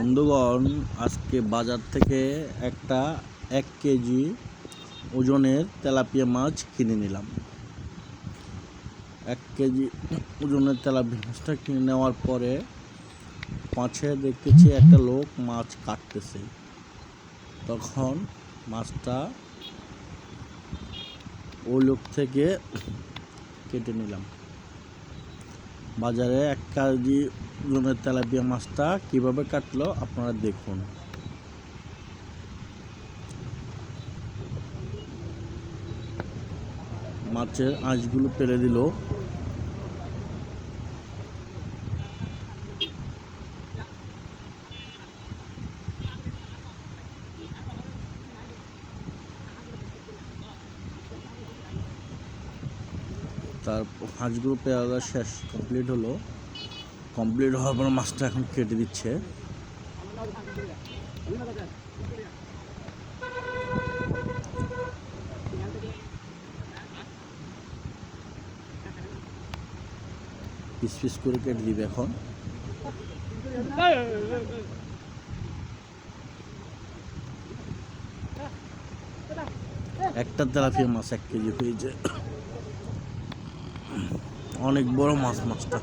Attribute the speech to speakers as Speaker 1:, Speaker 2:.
Speaker 1: বন্ধুগণ, আজকে বাজার থেকে একটা 1 কেজি ওজনের তেলাপিয়া মাছ কিনে নিলাম। 1 কেজি ওজনের তেলাপিয়া মাছটা কিনে নেওয়ার পরে পাশে দেখতেছি একটা লোক মাছ কাটতেছে। তখন মাছটা ওই লোক থেকে কেটে নিলাম। বাজারে 1 কেজি ওজনের তেলাপিয়া মাছটা কিভাবে কাটলো আপনারা দেখুন। মাছের আঁশগুলো ফেলে দিল। তার হাঁসগুলো পেঁয়াজ শেষ কমপ্লিট হলো। কমপ্লিট হওয়ার পর মাছটা এখন কেটে দিচ্ছে। পিস পিস করে কেটে দিবে এখন। একটা তেলাপিয়া মাছ 1 কেজি হয়েছে। অনেক বড় মাছ মাছটা।